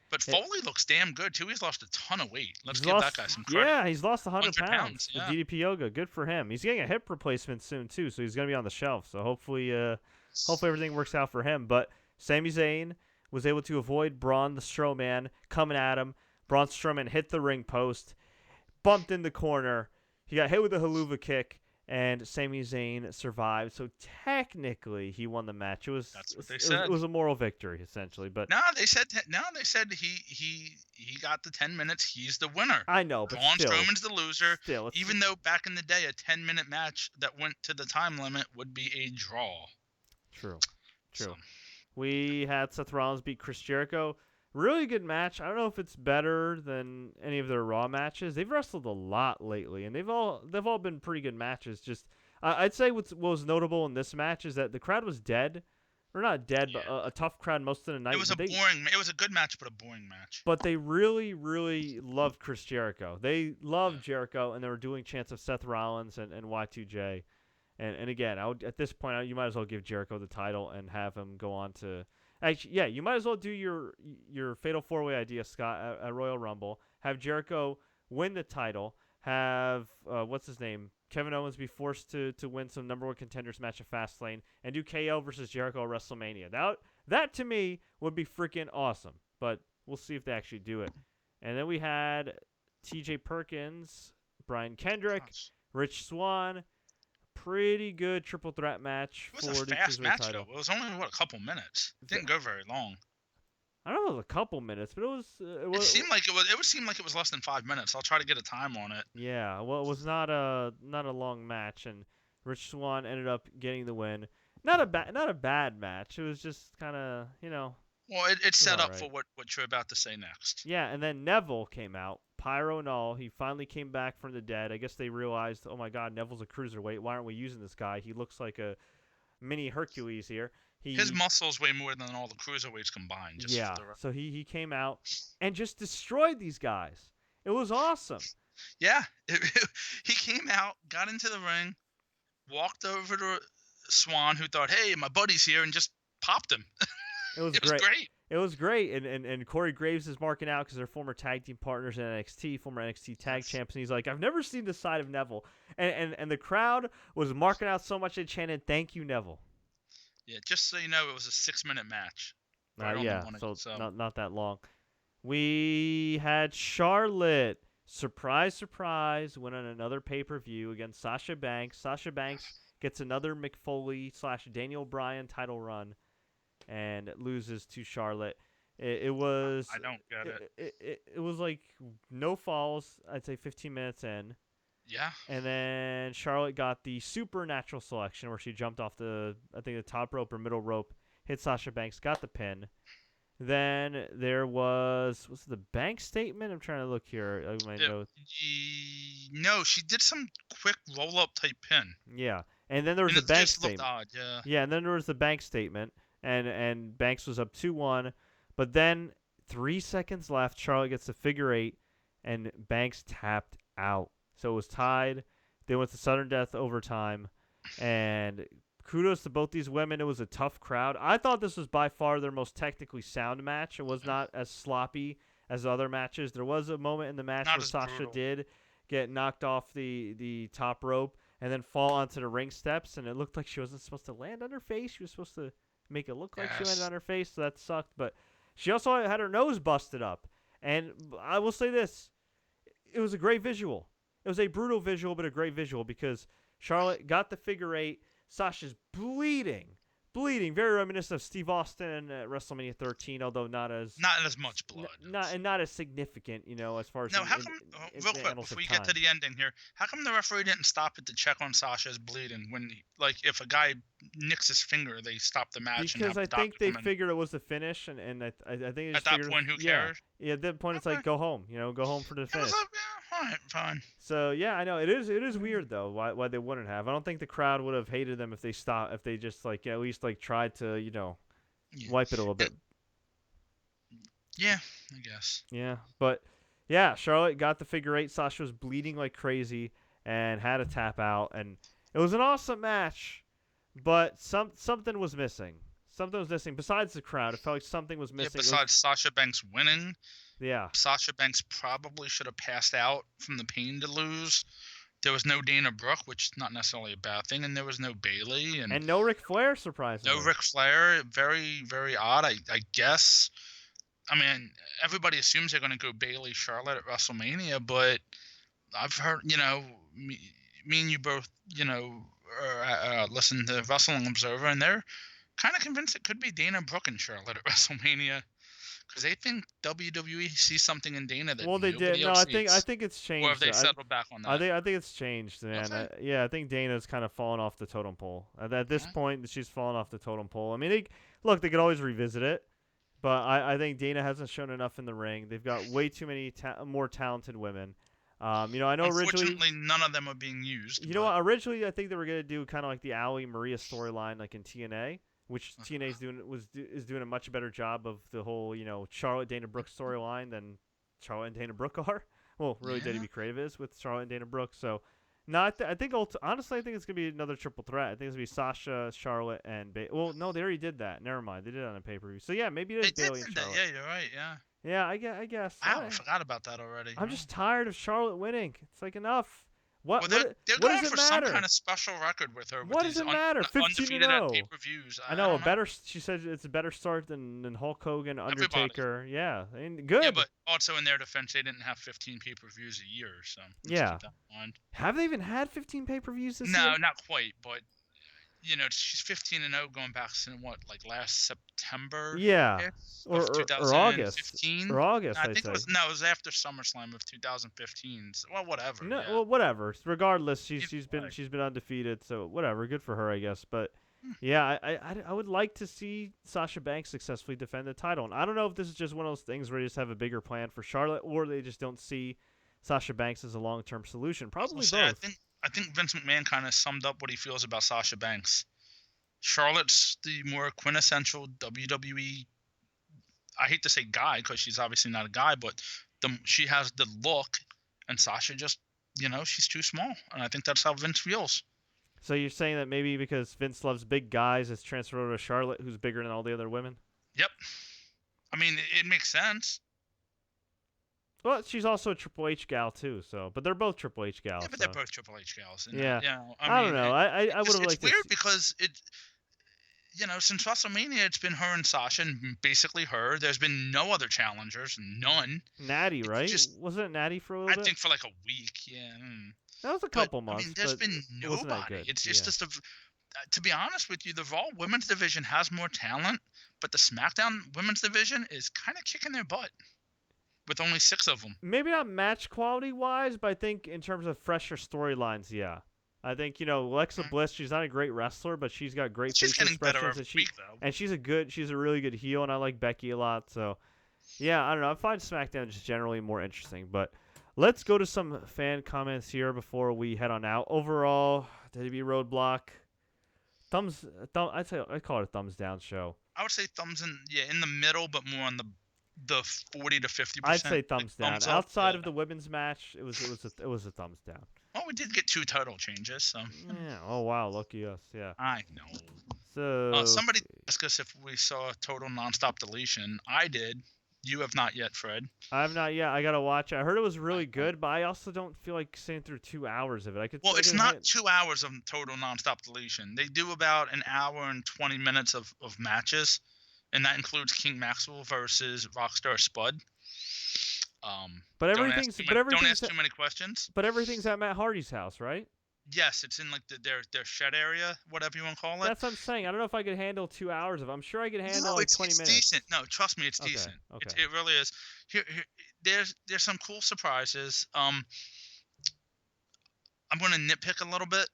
But Foley looks damn good too. He's lost a ton of weight. Let's give that guy some credit. Yeah, he's lost 100 pounds with DDP Yoga. Good for him. He's getting a hip replacement soon too, so he's going to be on the shelf. So hopefully everything works out for him. But Sami Zayn was able to avoid Braun the Strowman coming at him. Braun Strowman hit the ring post, bumped in the corner, he got hit with a haluva kick, and Sami Zayn survived. So technically, he won the match. That's what they It said. was a moral victory essentially. But No, they said he got the 10 minutes. He's the winner. I know, but Braun still, Strowman's the loser. it's, Even though back in the day, a 10-minute match that went to the time limit would be a draw. True. So, We had Seth Rollins beat Chris Jericho. Really good match. I don't know if it's better than any of their Raw matches. They've wrestled a lot lately, and they've all been pretty good matches. Just I'd say what was notable in this match is that the crowd was dead, or not dead, but a tough crowd most of the night. it was It was a good match, but a boring match. But they really, really loved Chris Jericho. They loved Jericho, and they were doing chants of Seth Rollins and Y2J. And again, at this point, you might as well give Jericho the title and have him go on to. Actually, yeah, you might as well do your Fatal 4-Way idea, Scott, at Royal Rumble. Have Jericho win the title. Have what's his name, Kevin Owens, be forced to win some number one contenders match at Fastlane, and do KO versus Jericho at WrestleMania. That to me would be freaking awesome. But we'll see if they actually do it. And then we had T.J. Perkins, Brian Kendrick, Rich Swann. Pretty good triple threat match. It was a fast match, though. It was only, a couple minutes. It didn't go very long. I don't know if it was a couple minutes, but it was. It seemed like it was. It would seem like it was less than 5 minutes. I'll try to get a time on it. Yeah, well, it was not a long match, and Rich Swann ended up getting the win. Not a bad match. It was just kind of, Well, it's set up for what you're about to say next. Yeah, and then Neville came out, pyro and all. He finally came back from the dead. I guess they realized, oh my God, Neville's a cruiserweight. Why aren't we using this guy? He looks like a mini Hercules here. His muscles weigh more than all the cruiserweights combined. So he came out and just destroyed these guys. It was awesome. Yeah, he came out, got into the ring, walked over to Swan, who thought, hey, my buddy's here, and just popped him. It was great. It was great, and Corey Graves is marking out because they're former tag team partners in NXT, former NXT tag champs, and he's like, I've never seen this side of Neville, and the crowd was marking out so much they chanted, "Thank you, Neville." Yeah, just so you know, it was a 6-minute match. So not that long. We had Charlotte, surprise, win on another pay-per-view against Sasha Banks. Sasha Banks gets another McFoley/Daniel Bryan title run, and loses to Charlotte. It was. I don't get it. It was like no falls. I'd say 15 minutes in. Yeah. And then Charlotte got the supernatural selection where she jumped off the top rope or middle rope, hit Sasha Banks, got the pin. Then there was the Banks statement? I'm trying to look here. No, she did some quick roll-up type pin. Yeah. And then there was the Banks statement. Looked odd, yeah, and then there was the Banks statement. And Banks was up 2-1. But then 3 seconds left. Charlotte gets the figure 8, and Banks tapped out. So it was tied. They went to sudden death overtime. And kudos to both these women. It was a tough crowd. I thought this was by far their most technically sound match. It was not as sloppy as other matches. There was a moment in the match where Sasha did get knocked off the top rope and then fall onto the ring steps. And it looked like she wasn't supposed to land on her face. She was supposed to make it look like she landed on her face. So that sucked. But she also had her nose busted up. And I will say this. It was a great visual. It was a brutal visual, but a great visual because Charlotte got the figure 8. Sasha's bleeding, very reminiscent of Steve Austin at WrestleMania 13, although not as much blood, not as significant, as far as. No, how come? Real quick, before you get to the ending here, how come the referee didn't stop it to check on Sasha's bleeding when, if a guy nicks his finger, they stop the match? Because I think they figured it was the finish, and I think they just at that point, who cares? Yeah, at that point it's like go home, go home for the finish. All right, fine. So yeah, I know it is weird though why they wouldn't have. I don't think the crowd would have hated them if they just at least tried to wipe it a little bit. Yeah, I guess. Yeah, but yeah, Charlotte got the figure 8. Sasha was bleeding like crazy and had a tap out, and it was an awesome match. But something was missing. Something was missing besides the crowd. It felt like something was missing. Yeah, besides Sasha Banks winning. Yeah. Sasha Banks probably should have passed out from the pain to lose. There was no Dana Brooke, which is not necessarily a bad thing, and there was no Bayley. And no Ric Flair, surprisingly. No Ric Flair. Very, very odd, I guess. I mean, everybody assumes they're going to go Bayley Charlotte at WrestleMania, but I've heard, me and you both, listen to Wrestling Observer, and they're kind of convinced it could be Dana Brooke and Charlotte at WrestleMania because they think WWE sees something in Dana that Well, they did. nobody No, else I sees. think it's Or have changed. they settled back on that? I think it's changed, man. Okay. Yeah, I think Dana's kind of fallen off the totem pole. At this Okay. point, she's fallen off the totem pole. I mean, look, they could always revisit it, but I think Dana hasn't shown enough in the ring. They've got way too many more talented women. I know originally. Unfortunately, none of them are being used. You know what? Originally, I think they were gonna do kind of like the Ali Maria storyline, like in TNA, which TNA's is doing a much better job of the whole Charlotte Dana Brooke storyline than Charlotte and Dana Brooke are. Well, really, Yeah. WWE Creative is with Charlotte and Dana Brooke. So, no, I think honestly, I think it's gonna be another triple threat. I think it's gonna be Sasha, Charlotte, and well, no, they already did that. Never mind, they did it on a pay-per-view. So yeah, maybe it is They did Bayley and that. Charlotte. Yeah, you're right. Yeah. Yeah, I guess. Wow, I forgot about that already. I'm just tired of Charlotte winning. It's like enough. What? Well, they're What going does for it matter? some kind of special record with her. What with does these it matter? 15-0. undefeated at pay-per-views. I know a don't better. She said it's a better start than Hulk Hogan, Everybody. Undertaker. Yeah, and good. Yeah, but also in their defense, they didn't have 15 pay-per-views a year, so let's Yeah. keep that in mind. Have they even had 15 pay-per-views this year? No, not quite, but she's 15-0 going back to like last September. Yeah, or August. 2015. Or August. I I'd think say. it was after SummerSlam of 2015. So, well, whatever. No, yeah. well, whatever. Regardless, Either she's way. been undefeated, so whatever. Good for her, I guess. But yeah, I would like to see Sasha Banks successfully defend the title, and I don't know if this is just one of those things where they just have a bigger plan for Charlotte, or they just don't see Sasha Banks as a long-term solution. Probably both. I think Vince McMahon kind of summed up what he feels about Sasha Banks. Charlotte's the more quintessential WWE. I hate to say guy because she's obviously not a guy, but she has the look, and Sasha just, she's too small, and I think that's how Vince feels. So you're saying that maybe because Vince loves big guys, it's transferred over to Charlotte, who's bigger than all the other women? Yep. I mean, it makes sense. Well, she's also a Triple H gal too, but they're both Triple H gals. Yeah, but so. they're both Triple H gals. And Yeah. I don't know. I would have liked. It's weird because since WrestleMania, it's been her and Sasha, and basically her. There's been no other challengers, none. Natty, right? Wasn't it Natty for a little bit? I think for like a week, yeah. That was a couple months. I mean, there's been nobody. It's just to be honest with you, the Raw women's division has more talent, but the SmackDown women's division is kind of kicking their butt with only 6 of them. Maybe not match quality wise, but I think in terms of fresher storylines, yeah. I think Alexa Bliss. She's not a great wrestler, but she's got great facial expressions, and she's a really good heel, and I like Becky a lot. So, yeah, I don't know. I find SmackDown just generally more interesting. But let's go to some fan comments here before we head on out. Overall, WWE Roadblock, I'd call it a thumbs down show. I would say thumbs in the middle, but more on the 40 to 50%. I'd say thumbs down. Thumbs Outside of the women's match, it was a thumbs down. Well, we did get 2 title changes, so. Yeah. Oh wow, lucky us. Yeah. I know. So somebody asked us if we saw Total Nonstop Deletion. I did. You have not yet, Fred. I have not yet. I gotta watch it. I heard it was really good, but I also don't feel like sitting through 2 hours of it. It's not 2 hours of Total Nonstop Deletion. They do about an hour and 20 minutes of matches, and that includes King Maxwell versus Rockstar Spud. But don't ask too many questions. But everything's at Matt Hardy's house, right? Yes, it's in like their shed area, whatever you want to call it. That's what I'm saying. I don't know if I could handle 2 hours of it. I'm sure I could handle 20 minutes. It's decent. No, trust me, it's decent. Okay. It really is. Here, there's some cool surprises. I'm going to nitpick a little bit.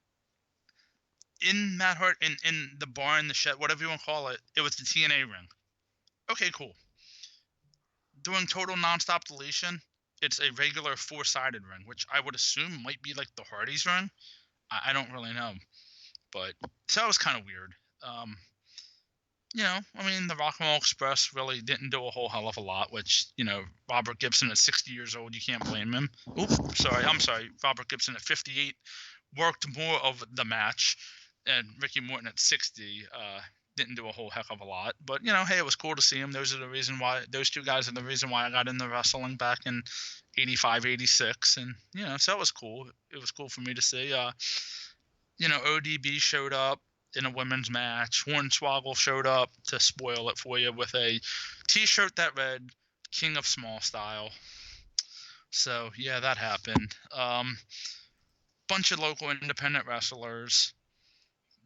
In Matt Hardy, in the bar, in the shed, whatever you want to call it, it was the TNA ring. Okay, cool. Doing Total Nonstop Deletion, it's a regular 4-sided ring, which I would assume might be like the Hardy's ring. I don't really know, but so that was kind of weird. I mean, the Rock and Roll Express really didn't do a whole hell of a lot, which, Robert Gibson at 60 years old, you can't blame him. I'm sorry. Robert Gibson at 58 worked more of the match, and Ricky Morton at 60 didn't do a whole heck of a lot. But, hey, it was cool to see him. Those 2 guys are the reason why I got into wrestling back in 85, 86. And, so it was cool. It was cool for me to see. ODB showed up in a women's match. Hornswoggle showed up, to spoil it for you, with a T-shirt that read King of Small Style. So yeah, that happened. Bunch of local independent wrestlers.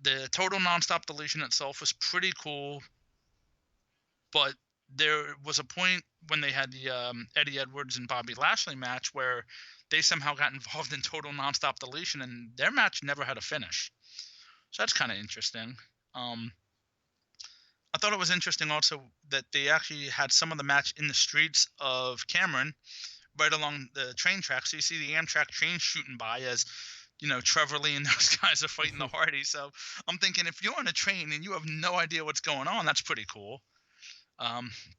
The total nonstop deletion itself was pretty cool, but there was a point when they had the Eddie Edwards and Bobby Lashley match where they somehow got involved in total nonstop deletion, and their match never had a finish. So that's kind of interesting. Um, I thought it was interesting also that they actually had some of the match in the streets of Cameron, right along the train tracks. So you see the Amtrak train shooting by as, Trevor Lee and those guys are fighting the Hardys. So I'm thinking if you're on a train and you have no idea what's going on, that's pretty cool.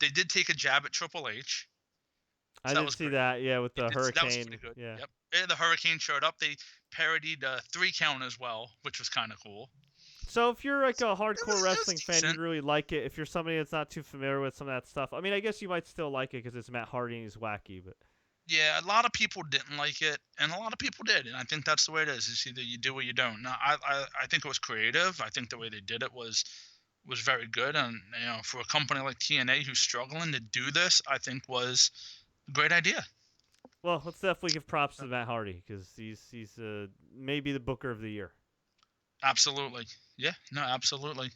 They did take a jab at Triple H. I So that did was see great. that, yeah, with the That was hurricane. pretty good. Yeah. Yep. Yeah, the Hurricane showed up. They parodied 3 count as well, which was kind of cool. So if you're like a hardcore was wrestling fan, decent. you'd really like it. If you're somebody that's not too familiar with some of that stuff, I mean, I guess you might still like it because it's Matt Hardy and he's wacky, but Yeah, a lot of people didn't like it, and a lot of people did, and I think that's the way it is. It's either you do or you don't. Now, I think it was creative. I think the way they did it was very good, and for a company like TNA who's struggling to do this, I think was a great idea. well, let's definitely give props to Matt Hardy because he's maybe the Booker of the Year. Absolutely, yeah, no, absolutely.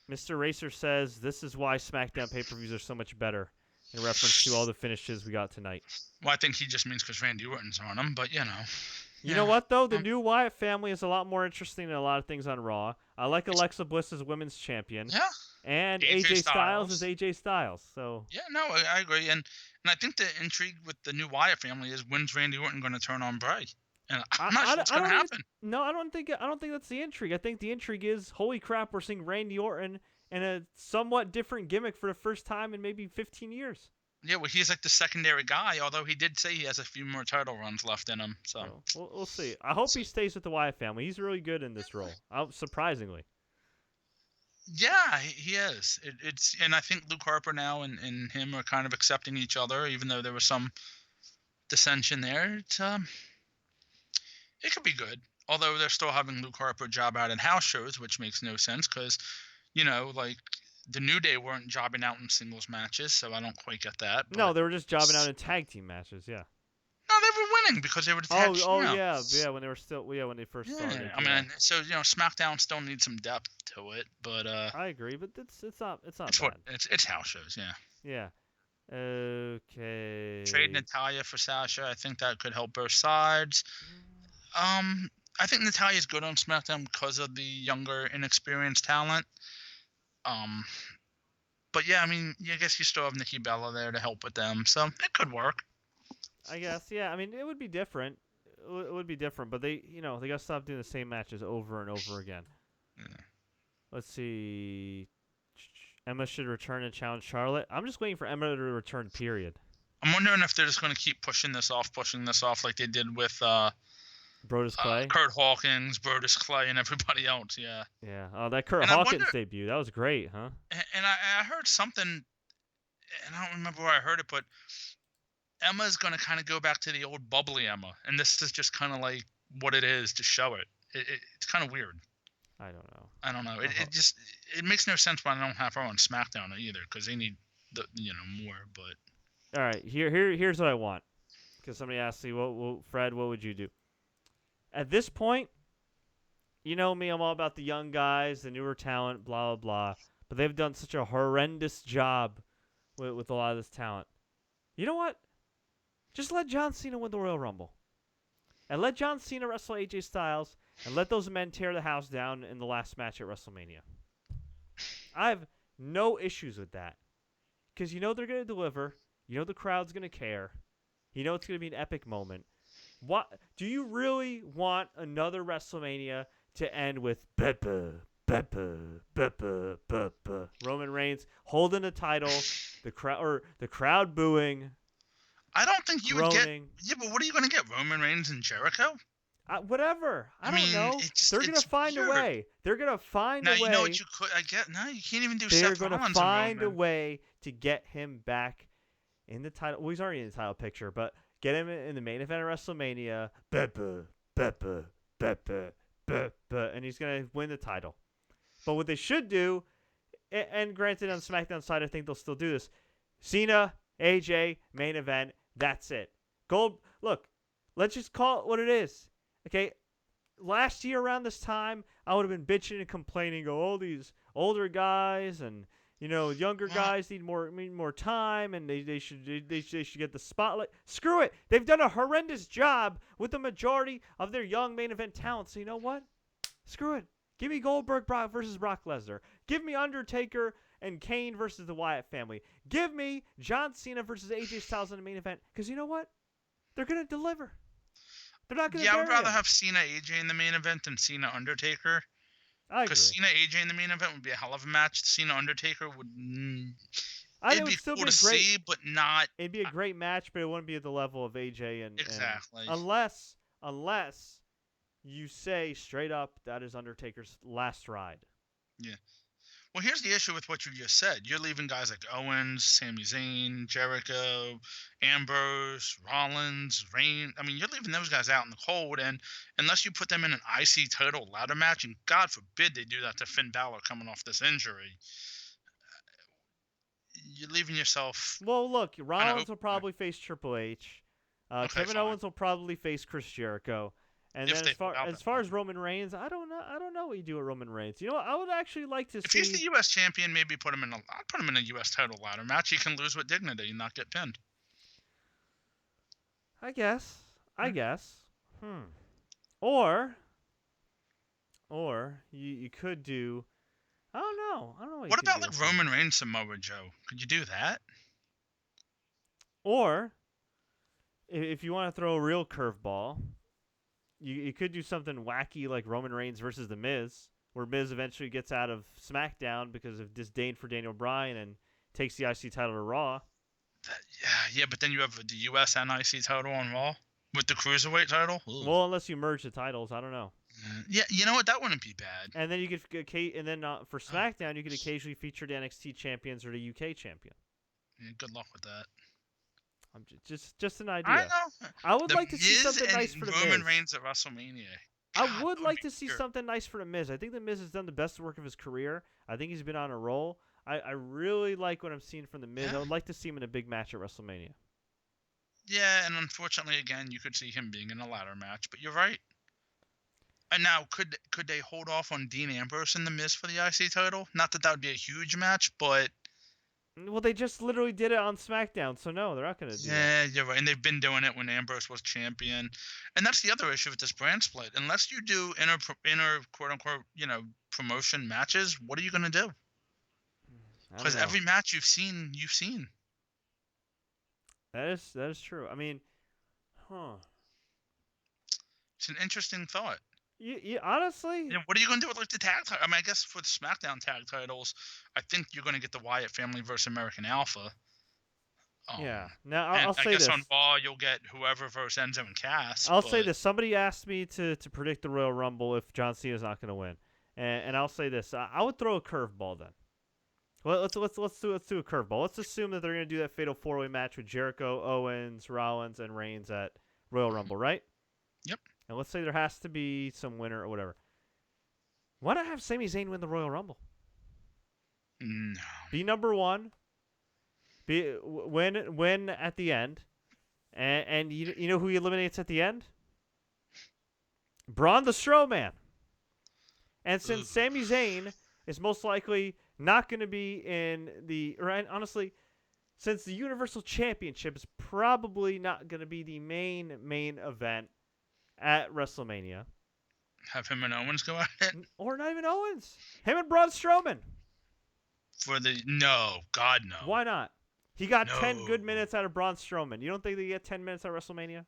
Mr. Racer says this is why SmackDown pay-per-views are so much better, in reference to all the finishes we got tonight. Well, I think he just means because Randy Orton's on him, but You know what, though? The new Wyatt family is a lot more interesting than a lot of things on Raw. I like Alexa Bliss as women's champion. Yeah. And AJ AJ Styles Styles is AJ Styles. So Yeah, no, I agree, and I think the intrigue with the new Wyatt family is when's Randy Orton going to turn on Bray, and I'm not sure what's going to happen. No, I don't think that's the intrigue. I think the intrigue is, holy crap, we're seeing Randy Orton in a somewhat different gimmick for the first time in maybe 15 years. Yeah, well, he's like the secondary guy, although he did say he has a few more title runs left in him. So we'll see. I hope he stays with the Wyatt family. He's really good in this role, surprisingly. yeah, he is. And I think Luke Harper now and him are kind of accepting each other, even though there was some dissension there. It could be good. Although they're still having Luke Harper job out in house shows, which makes no sense because, like the New Day weren't jobbing out in singles matches, so I don't quite get that. But No, they were just jobbing out in tag team matches. Yeah. No, they were winning because they were the tag. Yeah, when they were still, when they first started. I mean, so SmackDown still needs some depth to it, but I agree, but it's not bad. It's house shows, yeah. Yeah. Okay. Trade Natalya for Sasha. I think that could help both sides. I think Natalya's good on SmackDown because of the younger, inexperienced talent. But yeah, I mean, I guess you still have Nikki Bella there to help with them, so it could work. I guess, yeah. I mean, it would be different. It would be different, but they gotta stop doing the same matches over and over again. Yeah. Let's see. Emma should return and challenge Charlotte. I'm just waiting for Emma to return. Period. I'm wondering if they're just going to keep pushing this off like they did with Brodus Clay, Kurt Hawkins, Brodus Clay, and everybody else. Yeah. Yeah. Oh, that Kurt Hawkins debut. That was great, huh? And I heard something, and I don't remember where I heard it, but Emma's going to kind of go back to the old bubbly Emma, and this is just kind of like what it is to show it. It's kind of weird. I don't know. It makes no sense why I don't have her on SmackDown either, because they need the more. But all right, here's what I want, because somebody asked me, Fred, what would you do? At this point, you know me, I'm all about the young guys, the newer talent, blah, blah, blah. But they've done such a horrendous job with a lot of this talent. You know what? Just let John Cena win the Royal Rumble. And let John Cena wrestle AJ Styles, and let those men tear the house down in the last match at WrestleMania. I have no issues with that. Because they're going to deliver. The crowd's going to care. It's going to be an epic moment. What do you really want another WrestleMania to end with? Roman Reigns holding the title, the crowd booing. I don't think you would get. Yeah, but what are you going to get? Roman Reigns and Jericho? Whatever. I don't know. They're going to find a way. They're going to find a way. Now, you know what you could. No, you can't even do Seth Rollins. They're going to find a way to get him back in the title. Well, he's already in the title picture, but get him in the main event of WrestleMania. And he's going to win the title. But what they should do, and granted on SmackDown side, I think they'll still do this. Cena, AJ, main event. That's it. Look, let's just call it what it is. Okay, last year around this time, I would have been bitching and complaining. Oh, these older guys and younger guys need more time, and they should get the spotlight. Screw it. They've done a horrendous job with the majority of their young main event talent. So you know what? Screw it. Give me Goldberg versus Brock Lesnar. Give me Undertaker and Kane versus the Wyatt family. Give me John Cena versus AJ Styles in the main event. Because you know what? They're going to deliver. They're not going to Yeah, I would rather him. have Cena AJ in the main event than Cena Undertaker. I agree. Because Cena AJ in the main event would be a hell of a match. Cena Undertaker would. It'd be cool to see, but not. It'd be a great match, but it wouldn't be at the level of AJ and Exactly. Unless you say straight up that is Undertaker's last ride. Yeah. Well, here's the issue with what you just said. You're leaving guys like Owens, Sami Zayn, Jericho, Ambrose, Rollins, Reigns. I mean, you're leaving those guys out in the cold, and unless you put them in an IC title ladder match, and God forbid they do that to Finn Balor coming off this injury, you're leaving yourself. Well, look, Rollins will probably face Triple H. Kevin Owens will probably face Chris Jericho. And then as far as Roman Reigns, I don't know what you do with Roman Reigns. You know what? I would actually like to see. If he's the U.S. champion, maybe I'd put him in a U.S. title ladder match. He can lose with dignity and not get pinned. I guess. Or you could do. I don't know. What about like Roman Reigns, Samoa Joe? Could you do that? Or if you want to throw a real curveball. You could do something wacky like Roman Reigns versus The Miz, where Miz eventually gets out of SmackDown because of disdain for Daniel Bryan and takes the IC title to Raw. Yeah, but then you have the US and IC title on Raw with the Cruiserweight title. Ooh. Well, unless you merge the titles, I don't know. Yeah, you know what? That wouldn't be bad. And then you could, for SmackDown, you could occasionally feature the NXT champions or the UK champion. Yeah, good luck with that. I'm just an idea. I know. I would like to see something nice for the Miz. Roman Reigns at WrestleMania. I would like to see something nice for the Miz. I think the Miz has done the best work of his career. I think he's been on a roll. I really like what I'm seeing from the Miz. I would like to see him in a big match at WrestleMania. Yeah, and unfortunately, again, you could see him being in a ladder match. But you're right. And now, could they hold off on Dean Ambrose and the Miz for the IC title? Not that would be a huge match, but. Well, they just literally did it on SmackDown, so no, they're not going to do that. Yeah, you're right. And they've been doing it when Ambrose was champion. And that's the other issue with this brand split. Unless you do inner quote-unquote, promotion matches, what are you going to do? Because every match you've seen. That is true. I mean, It's an interesting thought. You honestly. What are you going to do with like the tag title? I mean, I guess for the SmackDown tag titles, I think you're going to get the Wyatt family versus American Alpha. Yeah. Now I'll say this. I guess on Raw you'll get whoever versus Enzo and Cass. I'll say this. Somebody asked me to predict the Royal Rumble if John Cena's not going to win, and I'll say this. I would throw a curveball then. Well, let's do a curveball. Let's assume that they're going to do that fatal 4-way match with Jericho, Owens, Rollins, and Reigns at Royal Rumble, right? Yep. And let's say there has to be some winner or whatever. Why not have Sami Zayn win the Royal Rumble? No. Be number one. Win at the end, and you know who he eliminates at the end? Braun the Strowman. And since Sami Zayn is most likely not going to be in honestly, since the Universal Championship is probably not going to be the main event at WrestleMania. Have him and Owens go at it? Or not even Owens. Him and Braun Strowman. No, God no. Why not? He got 10 good minutes out of Braun Strowman. You don't think they get 10 minutes at WrestleMania?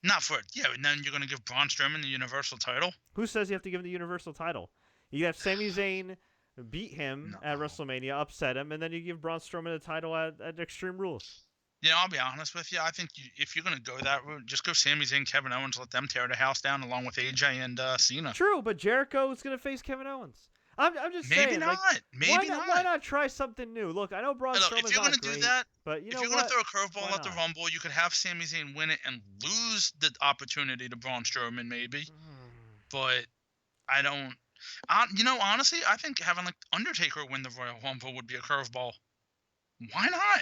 Not for it. Yeah, and then you're going to give Braun Strowman the Universal title? Who says you have to give him the Universal title? You have Sami Zayn beat him at WrestleMania, upset him, and then you give Braun Strowman the title at Extreme Rules. Yeah, I'll be honest with you. I think if you're going to go that route, just go Sami Zayn, Kevin Owens, let them tear the house down along with AJ and Cena. True, but Jericho is going to face Kevin Owens. I'm just saying. Maybe not. Maybe not. Why not try something new? Look, I know Braun Strowman's not great. If you're going to do that, but if you're going to throw a curveball at the Rumble, you could have Sami Zayn win it and lose the opportunity to Braun Strowman, maybe. But I don't. Honestly, I think having like Undertaker win the Royal Rumble would be a curveball. Why not?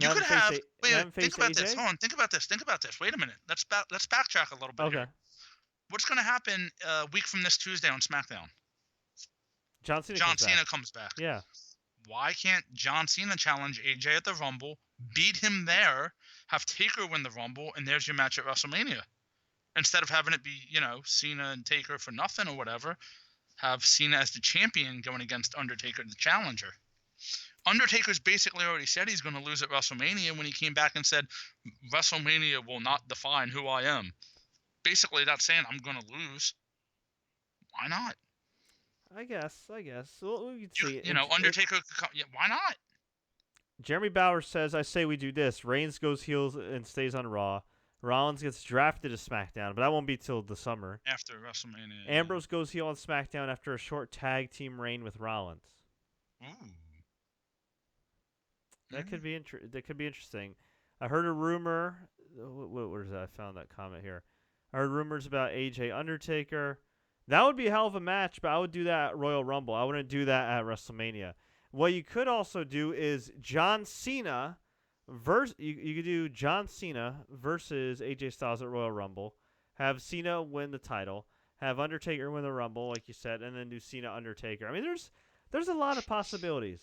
And You could have wait, haven't think faced about this. AJ? Hold on, think about this. Think about this. Wait a minute. Let's backtrack a little bit Okay. here. What's going to happen a week from this Tuesday on SmackDown? John Cena John comes Cena back. comes back. Yeah. Why can't John Cena challenge AJ at the Rumble, beat him there, have Taker win the Rumble, and there's your match at WrestleMania? Instead of having it be, Cena and Taker for nothing or whatever, have Cena as the champion going against Undertaker, the challenger. Undertaker's basically already said he's going to lose at WrestleMania when he came back and said, WrestleMania will not define who I am. Basically, that's saying I'm going to lose. Why not? I guess. Well, we can see. Undertaker could come. Yeah, why not? Jeremy Bauer says, I say we do this. Reigns goes heels and stays on Raw. Rollins gets drafted to SmackDown, but that won't be till the summer. After WrestleMania. Ambrose goes heel on SmackDown after a short tag team reign with Rollins. Ooh. That could be interesting. I heard a rumor. Where is that? I found that comment here. I heard rumors about AJ Undertaker. That would be a hell of a match, but I would do that at Royal Rumble. I wouldn't do that at WrestleMania. What you could also do is John Cena you could do John Cena versus AJ Styles at Royal Rumble. Have Cena win the title. Have Undertaker win the Rumble, like you said, and then do Cena Undertaker. I mean, there's a lot of possibilities.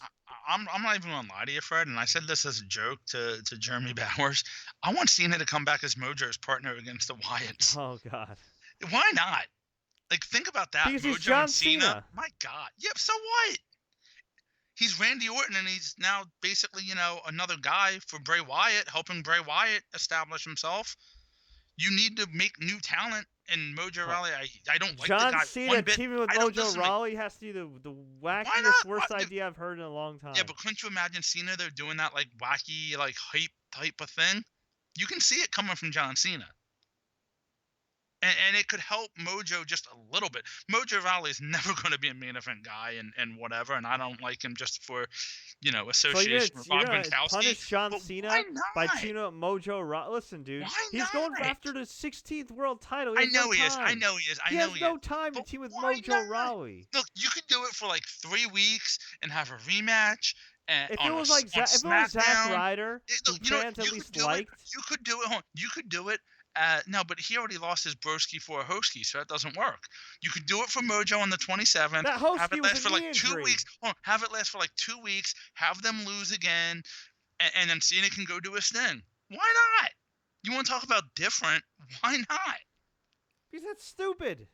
I'm not even gonna lie to you, Fred, and I said this as a joke to Jeremy Bowers. I want Cena to come back as Mojo's partner against the Wyatts. Oh God. Why not? Like, think about that. Because Mojo he's John and Cena. Cena. My God. Yeah, so what? He's Randy Orton, and he's now basically, another guy for Bray Wyatt, helping Bray Wyatt establish himself. You need to make new talent, and Mojo Rawley, I don't like John the guy Cena one bit. teaming with Mojo Rawley has to be the wackiest, worst idea I've heard in a long time. Yeah, but couldn't you imagine Cena, they're doing that, like, wacky, like, hype type of thing? You can see it coming from John Cena. And it could help Mojo just a little bit. Mojo Rawley is never going to be a main event guy and whatever, and I don't like him just for, association with Bob Gronkowski. Punish John Cena by tuning up Mojo Rawley. Listen, dude, he's going after the 16th world title. I know he is. He has no time to team with Mojo Rawley. Look, you could do it for like 3 weeks and have a rematch. If it was Zack Ryder, who fans at least liked, you could do it. You could do it. No, but he already lost his broski for a Hosky, so that doesn't work. You could do it for Mojo on the 27th. That Hosky have it last was for a like knee 2 injury. weeks. Have it last for like 2 weeks. Have them lose again, and then Cena can go do his thing. Why not? You want to talk about different? Why not? Because that's stupid.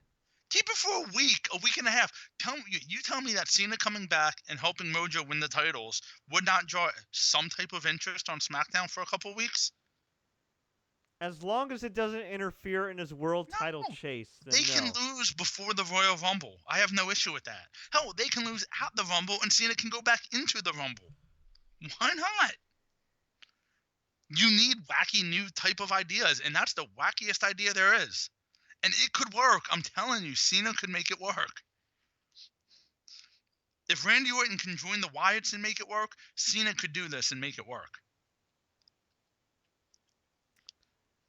Keep it for a week and a half. You tell me that Cena coming back and helping Mojo win the titles would not draw some type of interest on SmackDown for a couple weeks? As long as it doesn't interfere in his world title chase, then they can lose before the Royal Rumble. I have no issue with that. Hell, they can lose at the Rumble and Cena can go back into the Rumble. Why not? You need wacky new type of ideas, and that's the wackiest idea there is. And it could work. I'm telling you, Cena could make it work. If Randy Orton can join the Wyatts and make it work, Cena could do this and make it work.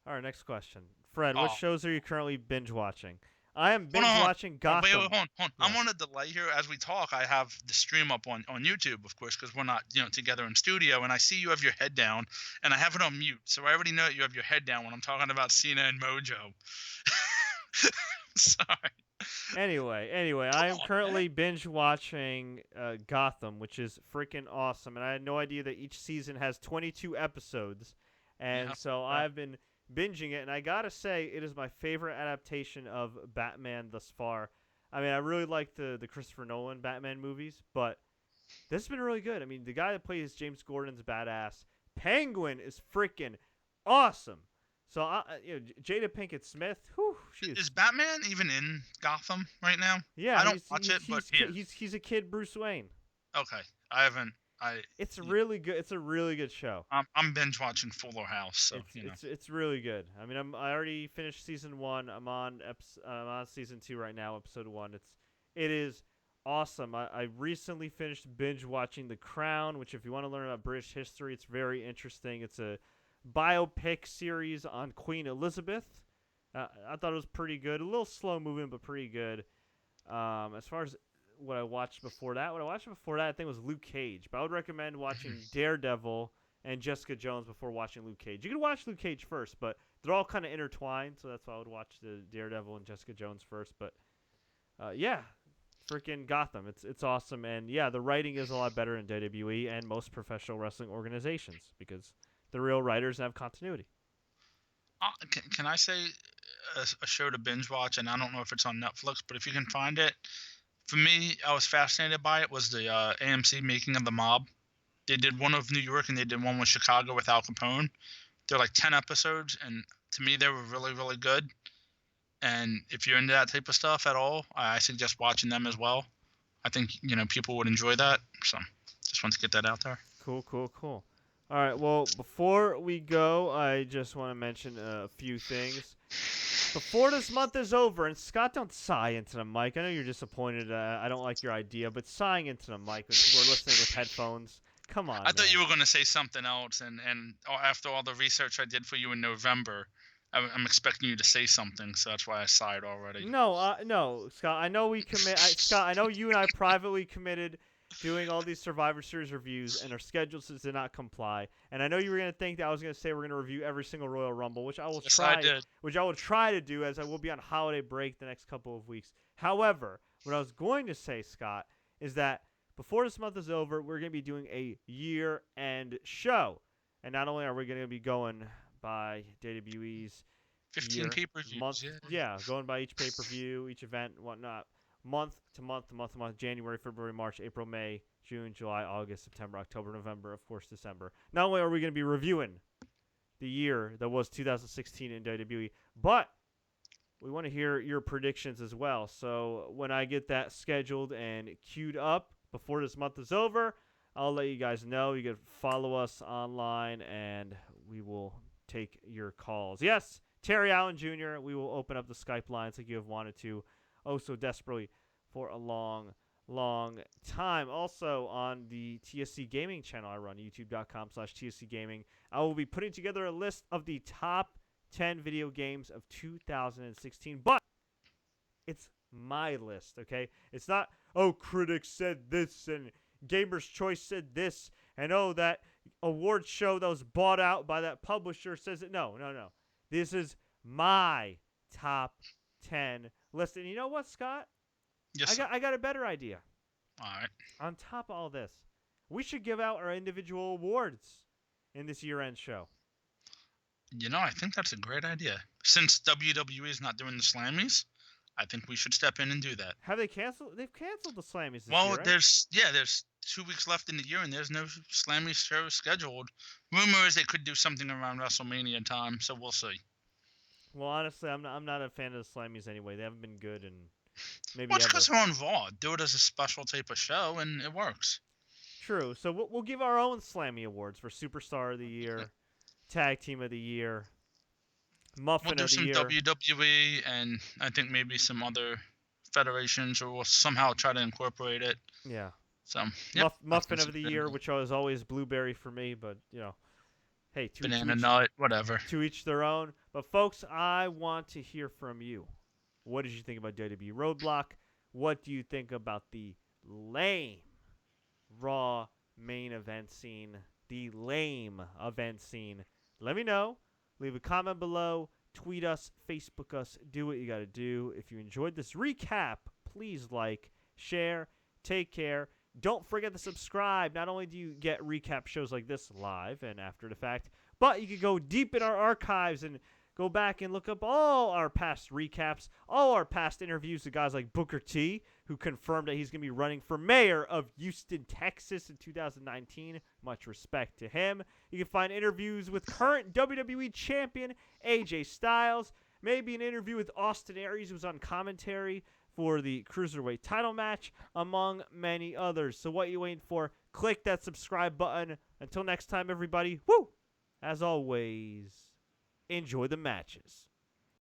All right, next question. Fred, what shows are you currently binge watching? I am binge watching Gotham. Wait, hold on. Yeah. I'm on a delay here. As we talk, I have the stream up on YouTube, of course, because we're not together in studio. And I see you have your head down, and I have it on mute. So I already know that you have your head down when I'm talking about Cena and Mojo. Sorry. Anyway, I am currently binge watching Gotham, which is freaking awesome. And I had no idea that each season has 22 episodes. And so I've been binging it, and I gotta say, it is my favorite adaptation of Batman thus far. I mean, I really like the Christopher Nolan Batman movies, but this has been really good. I mean, the guy that plays James Gordon's badass. Penguin is freaking awesome. So, Jada Pinkett Smith, is Batman even in Gotham right now? Yeah, I don't watch it, but he's a kid Bruce Wayne. Okay, I haven't. It's really good. It's a really good show. I'm binge watching Fuller House, so it's really good. I mean, I already finished season 1. I'm on season 2 right now, episode 1. It is awesome. I recently finished binge watching The Crown, which, if you want to learn about British history, it's very interesting. It's a biopic series on Queen Elizabeth. I thought it was pretty good. A little slow moving, but pretty good. As far as what I watched before that, I think was Luke Cage. But I would recommend watching Daredevil and Jessica Jones before watching Luke Cage. You can watch Luke Cage first, but they're all kind of intertwined, so that's why I would watch the Daredevil and Jessica Jones first. But yeah, freaking Gotham. It's awesome, and yeah, the writing is a lot better in WWE and most professional wrestling organizations because the real writers have continuity. Can I say a show to binge watch? And I don't know if it's on Netflix, but if you can find it, for me, I was fascinated by it. Was the AMC Making of the Mob? They did one of New York and they did one with Chicago with Al Capone. They're like 10 episodes, and to me, they were really, really good. And if you're into that type of stuff at all, I suggest watching them as well. I think people would enjoy that. So just want to get that out there. Cool. All right, well, before we go, I just want to mention a few things. Before this month is over, and Scott, don't sigh into the mic. I know you're disappointed. I don't like your idea, but sighing into the mic when people are listening with headphones. Come on, I thought you were going to say something else, and after all the research I did for you in November, I'm expecting you to say something, so that's why I sighed already. No, Scott. I know we commit. Scott, I know you and I privately committed doing all these Survivor Series reviews, and our schedules did not comply. And I know you were going to think that I was going to say we're going to review every single Royal Rumble, which I will try. I did. Which I will try to do, as I will be on holiday break the next couple of weeks. However, what I was going to say, Scott, is that before this month is over, we're going to be doing a year-end show, and not only are we going to be going by WWE's 15 pay-per-views. Month, yeah, going by each pay-per-view, each event, and whatnot. Month to month, January, February, March, April, May, June, July, August, September, October, November, of course, December. Not only are we going to be reviewing the year that was 2016 in WWE, but we want to hear your predictions as well. So when I get that scheduled and queued up before this month is over, I'll let you guys know. You can follow us online, and we will take your calls. Yes, Terry Allen Jr., we will open up the Skype lines like you have wanted to so desperately for a long time. Also on the TSC Gaming channel I run, youtube.com/TSC Gaming, I will be putting together a list of the top 10 video games of 2016, but it's my list, okay? It's not, critics said this and Gamer's Choice said this, and that award show that was bought out by that publisher says it. No. This is my top 10 list. And you know what, Scott? Yes, I got a better idea. All right. On top of all this, we should give out our individual awards in this year-end show. I think that's a great idea. Since WWE is not doing the Slammies, I think we should step in and do that. Have they canceled? They've canceled the Slammies this year, right? there's 2 weeks left in the year, and there's no Slammies show scheduled. Rumor is they could do something around WrestleMania time, so we'll see. Well, honestly, I'm not a fan of the Slammies anyway. They haven't been good, and maybe well, it's because they're on Raw. Do it as a special type of show, and it works. True. So we'll give our own Slammy awards for Superstar of the Year, Tag Team of the Year, Muffin of the Year. We'll do some WWE, and I think maybe some other federations, or we'll somehow try to incorporate it. Yeah. So, yep, Muffin of the Year, which was always blueberry for me, but hey, banana nut, whatever. To each their own. But folks, I want to hear from you. What did you think about WWE Roadblock? What do you think about the lame Raw main event scene? The lame event scene. Let me know. Leave a comment below. Tweet us. Facebook us. Do what you got to do. If you enjoyed this recap, please like, share, take care. Don't forget to subscribe. Not only do you get recap shows like this live and after the fact, but you can go deep in our archives and go back and look up all our past recaps, all our past interviews with guys like Booker T, who confirmed that he's going to be running for mayor of Houston, Texas in 2019. Much respect to him. You can find interviews with current WWE champion AJ Styles, maybe an interview with Austin Aries, who's on commentary for the Cruiserweight title match, among many others. So what you waiting for? Click that subscribe button. Until next time, everybody, woo! As always, enjoy the matches.